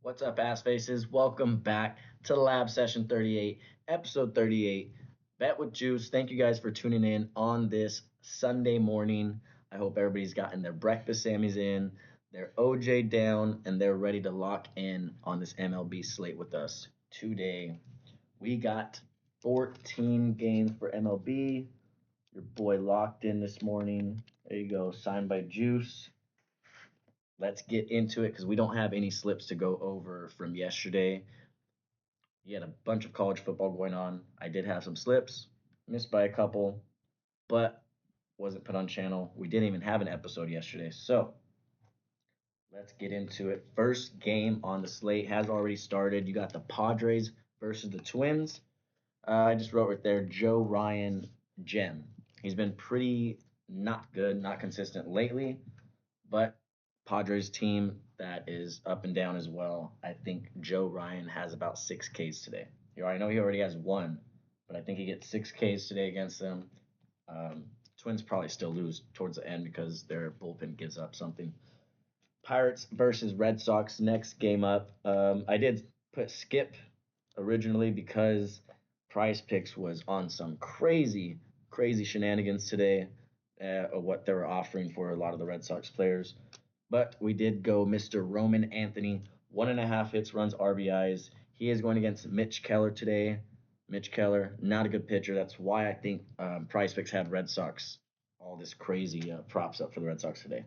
What's up, ass faces? Welcome back to Lab Session 38, episode 38. Bet with Juice. Thank you guys for tuning in on this Sunday morning. I hope everybody's gotten their breakfast Sammys in, their OJ down, and they're ready to lock in on this MLB slate with us today. We got 14 games for MLB. Your boy locked in this morning. There you go, signed by Juice. Let's get into it because we don't have any slips to go over from yesterday. You had a bunch of college football going on. I did have some slips, missed by a couple, but wasn't put on channel. We didn't even have an episode yesterday. So let's get into it. First game on the slate has already started. You got the Padres versus the Twins. I just wrote right there Joe Ryan Gem. He's been pretty not good, not consistent lately, but Padres team that is up and down as well. I think Joe Ryan has about 6 Ks today. I know he already has one, but I think he gets 6 Ks today against them. Twins probably still lose towards the end because their bullpen gives up something. Pirates versus Red Sox next game up. I did put skip originally because Price Picks was on some crazy, crazy shenanigans today of what they were offering for a lot of the Red Sox players. But we did go Mr. Roman Anthony, 1.5 hits, runs, RBIs. He is going against Mitch Keller today. Mitch Keller, not a good pitcher. That's why I think Price Picks had Red Sox, all this crazy props up for the Red Sox today.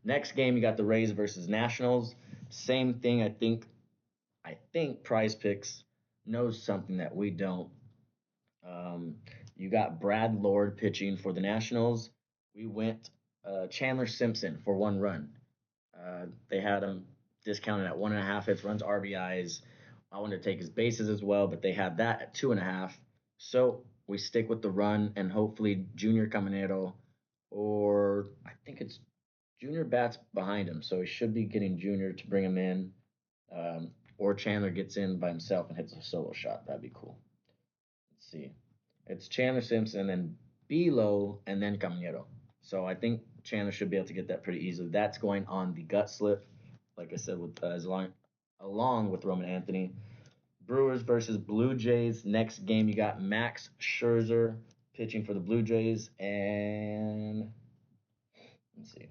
Next game, you got the Rays versus Nationals. Same thing. I think Price Picks knows something that we don't. You got Brad Lord pitching for the Nationals. We went Chandler Simpson for 1 run. They had him discounted at 1.5 hits, runs, RBIs. I wanted to take his bases as well, but they had that at 2.5. So we stick with the run and hopefully Junior Caminero, or I think it's Junior bats behind him, so he should be getting Junior to bring him in. Or Chandler gets in by himself and hits a solo shot. That'd be cool. Let's see. It's Chandler Simpson and Bilo and then Caminero. So I think Chandler should be able to get that pretty easily. That's going on the gut slip, like I said, with along with Roman Anthony. Brewers versus Blue Jays. Next game, you got Max Scherzer pitching for the Blue Jays, and let's see,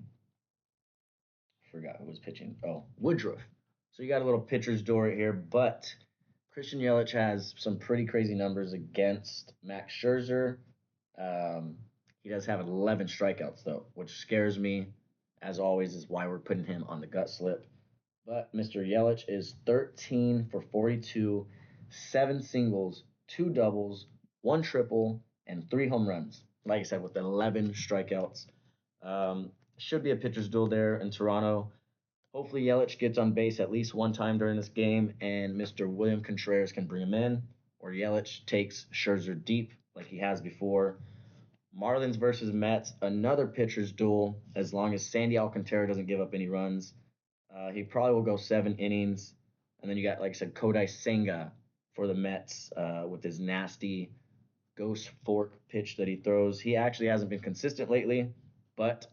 forgot who was pitching. Oh, Woodruff. So you got a little pitcher's duel right here, but Christian Yelich has some pretty crazy numbers against Max Scherzer. Um, he does have 11 strikeouts though, which scares me. As always, is why we're putting him on the gut slip. But Mr. Yelich is 13 for 42, 7 singles, 2 doubles, 1 triple, and 3 home runs. Like I said, with 11 strikeouts. Should be a pitcher's duel there in Toronto. Hopefully, Yelich gets on base at least one time during this game, and Mr. William Contreras can bring him in, or Yelich takes Scherzer deep like he has before. Marlins versus Mets, another pitcher's duel. As long as Sandy Alcantara doesn't give up any runs, he probably will go 7 innings. And then you got, like I said, Kodai Senga for the Mets with his nasty ghost fork pitch that he throws. He actually hasn't been consistent lately, but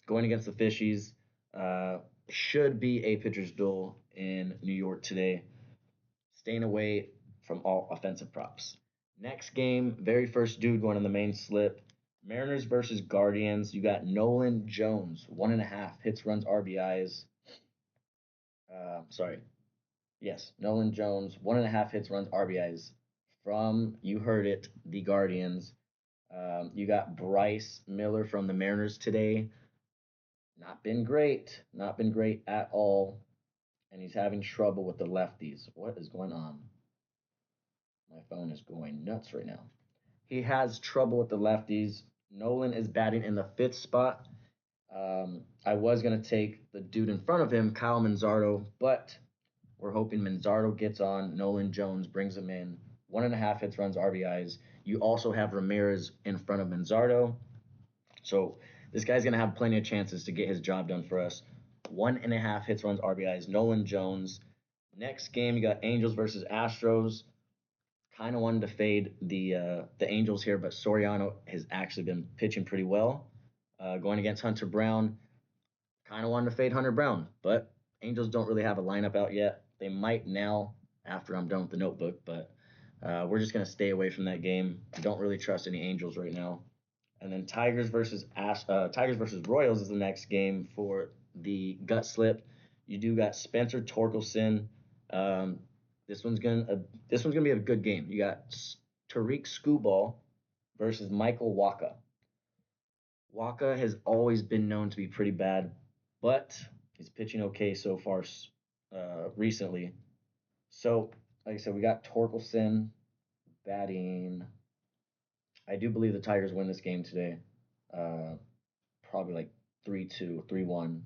going against the Fishies uh, should be a pitcher's duel in New York today. Staying away from all offensive props. Next game, very first dude going on the main slip. Mariners versus Guardians. You got Nolan Jones, 1.5 hits, runs, RBIs. Sorry. Yes, Nolan Jones, 1.5 hits, runs, RBIs from, you heard it, the Guardians. You got Bryce Miller from the Mariners today. Not been great. Not been great at all. And he's having trouble with the lefties. What is going on? My phone is going nuts right now. He has trouble with the lefties. Nolan is batting in the fifth spot. I was going to take the dude in front of him, Kyle Manzardo, but we're hoping Manzardo gets on. Nolan Jones brings him in. 1.5 hits, runs, RBIs. You also have Ramirez in front of Manzardo. So this guy's going to have plenty of chances to get his job done for us. 1.5 hits, runs, RBIs. Nolan Jones. Next game, you got Angels versus Astros. Kind of wanted to fade the Angels here, but Soriano has actually been pitching pretty well. Going against Hunter Brown. Kind of wanted to fade Hunter Brown, but Angels don't really have a lineup out yet. They might now after I'm done with the notebook, but we're just gonna stay away from that game. I don't really trust any Angels right now. And then Tigers versus Royals is the next game for the gut slip. You do got Spencer Torkelson. Um, this one's gonna this one's gonna be a good game. You got Tariq Skubal versus Michael Waka. Waka has always been known to be pretty bad, but he's pitching okay so far recently. So, like I said, we got Torkelson batting. I do believe the Tigers win this game today. Uh, Probably like 3-2, 3-1.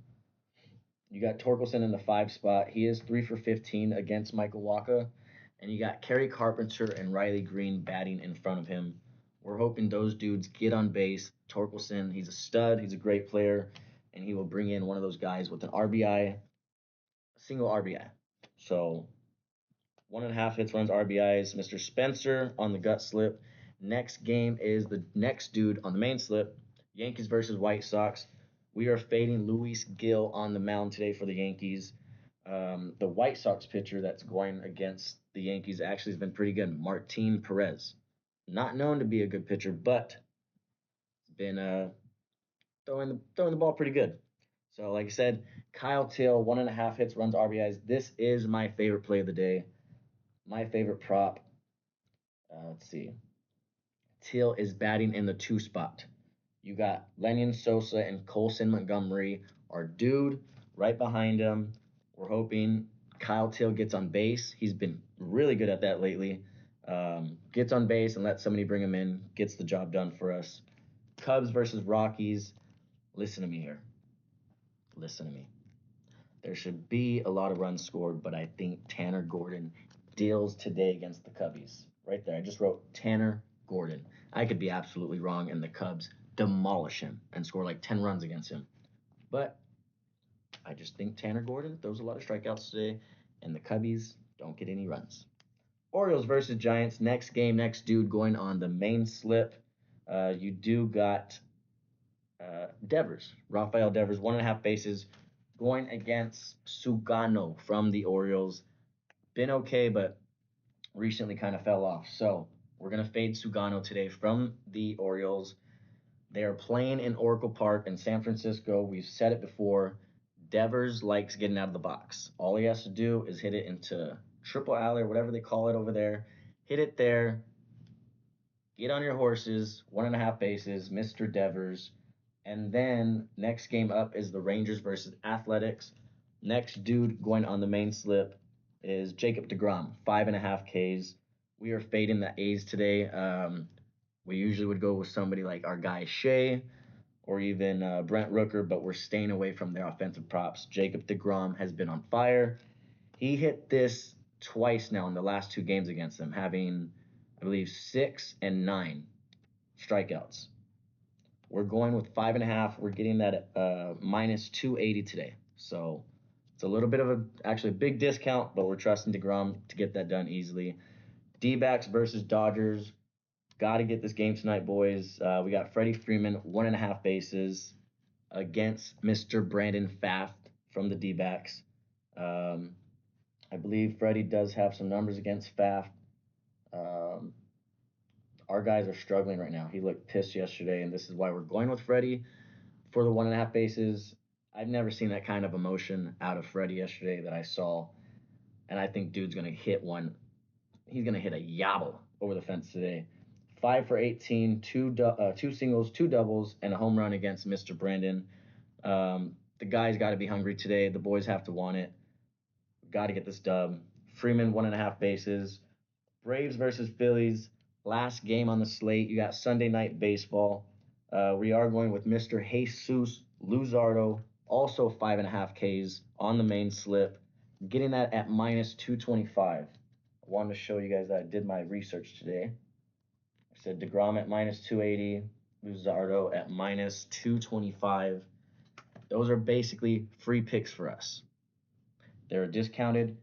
You got Torkelson in the 5 spot. He is 3 for 15 against Michael Waka. And you got Kerry Carpenter and Riley Green batting in front of him. We're hoping those dudes get on base. Torkelson, he's a stud. He's a great player. And he will bring in one of those guys with an RBI, a single RBI. So 1.5 hits, runs, RBIs. Mr. Spencer on the gut slip. Next game is the next dude on the main slip. Yankees versus White Sox. We are fading Luis Gil on the mound today for the Yankees. The White Sox pitcher that's going against the Yankees actually has been pretty good. Martin Perez, not known to be a good pitcher, but been throwing the ball pretty good. So, like I said, Kyle Till, 1.5 hits, runs, RBIs. This is my favorite play of the day. My favorite prop. Let's see. Teal is batting in the 2 spot. You got Lenyon Sosa and Colson Montgomery, our dude, right behind him. We're hoping Kyle Teal gets on base. He's been really good at that lately. Gets on base and lets somebody bring him in, gets the job done for us. Cubs versus Rockies. Listen to me here. Listen to me. There should be a lot of runs scored, but I think Tanner Gordon deals today against the Cubbies. Right there. I just wrote Tanner Gordon. I could be absolutely wrong, and the Cubs demolish him and score like 10 runs against him. But I just think Tanner Gordon throws a lot of strikeouts today, and the Cubbies don't get any runs. Orioles versus Giants. Next game, next dude going on the main slip. You do got Devers, Rafael Devers, 1.5 bases, going against Sugano from the Orioles. Been okay, but recently kind of fell off. So we're going to fade Sugano today from the Orioles. They are playing in Oracle Park in San Francisco. We've said it before. Devers likes getting out of the box. All he has to do is hit it into triple alley or whatever they call it over there. Hit it there. Get on your horses. 1.5 bases, Mr. Devers. And then next game up is the Rangers versus Athletics. Next dude going on the main slip is Jacob DeGrom, 5.5 Ks. We are fading the A's today. We usually would go with somebody like our guy Shea or even Brent Rooker, but we're staying away from their offensive props. Jacob DeGrom has been on fire. He hit this twice now in the last 2 games against them, having, I believe, 6 and 9 strikeouts. We're going with 5.5. We're getting that at minus 280 today. So it's a little bit of actually a big discount, but we're trusting DeGrom to get that done easily. D-backs versus Dodgers. Got to get this game tonight, boys. We got Freddie Freeman, 1.5 bases against Mr. Brandon Pfaadt from the D-backs. I believe Freddie does have some numbers against Pfaadt. Um, our guys are struggling right now. He looked pissed yesterday, and this is why we're going with Freddie for the 1.5 bases. I've never seen that kind of emotion out of Freddie yesterday that I saw, and I think dude's gonna hit one. He's gonna hit a yabble over the fence today. 5 for 18, two singles, 2 doubles, and a home run against Mr. Brandon. The guys got to be hungry today. The boys have to want it. Got to get this dub. Freeman, 1.5 bases. Braves versus Phillies. Last game on the slate. You got Sunday night baseball. We are going with Mr. Jesus Luzardo, also 5.5 Ks on the main slip, getting that at minus 225. I wanted to show you guys that I did my research today. I said DeGrom at minus 280, Luzardo at minus 225. Those are basically free picks for us. They're discounted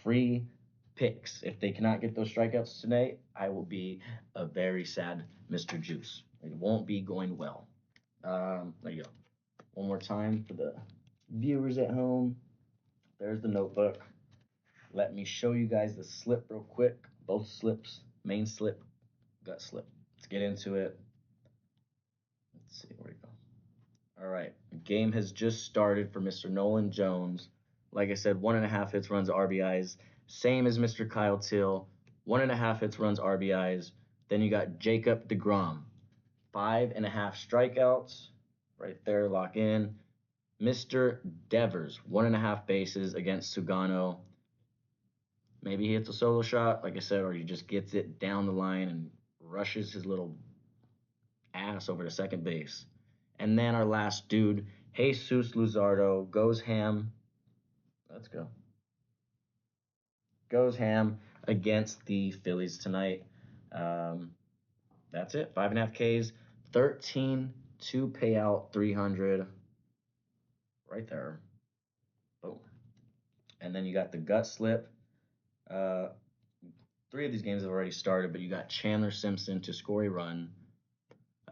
free picks. If they cannot get those strikeouts tonight, I will be a very sad Mr. Juice. It won't be going well. There you go. One more time for the viewers at home. There's the notebook. Let me show you guys the slip real quick. Both slips, main slip, gut slip. Let's get into it. Let's see where we go. All right, the game has just started for Mr. Nolan Jones. Like I said, 1.5 hits, runs, RBIs. Same as Mr. Kyle Till. 1.5 hits, runs, RBIs. Then you got Jacob DeGrom. 5.5 strikeouts. Right there, lock in. Mr. Devers, 1.5 bases against Sugano. Maybe he hits a solo shot, like I said, or he just gets it down the line and rushes his little ass over to second base. And then our last dude, Jesus Luzardo, goes ham. Let's go. Goes ham against the Phillies tonight. Um, that's it. 5.5 Ks, 13 to pay out 300. Right there. Boom. And then you got the gut slip. Uh, 3 of these games have already started, but you got Chandler Simpson to score a run.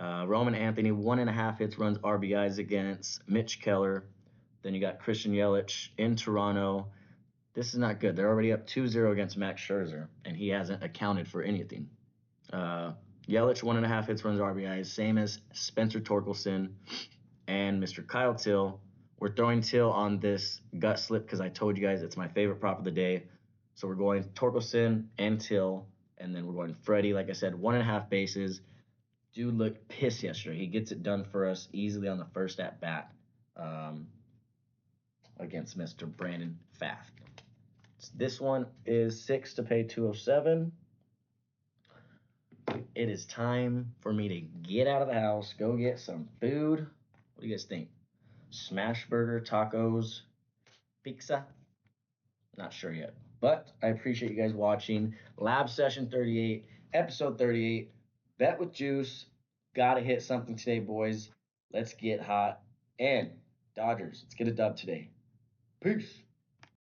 Roman Anthony, 1.5 hits, runs, RBIs against Mitch Keller. Then you got Christian Yelich in Toronto. This is not good. They're already up 2-0 against Max Scherzer, and he hasn't accounted for anything. Yelich, 1.5 hits, runs, RBIs, same as Spencer Torkelson and Mr. Kyle Till. We're throwing Till on this gut slip because I told you guys it's my favorite prop of the day. So we're going Torkelson and Till, and then we're going Freddie. Like I said, 1.5 bases. Dude looked pissed yesterday. He gets it done for us easily on the first at bat against Mr. Brandon Pfaadt. This one is 6 to pay 207. It is time for me to get out of the house, go get some food. What do you guys think? Smash burger, tacos, pizza? Not sure yet. But I appreciate you guys watching. Lab Session 38, Episode 38. Bet with Juice. Gotta hit something today, boys. Let's get hot. And Dodgers, let's get a dub today. Peace.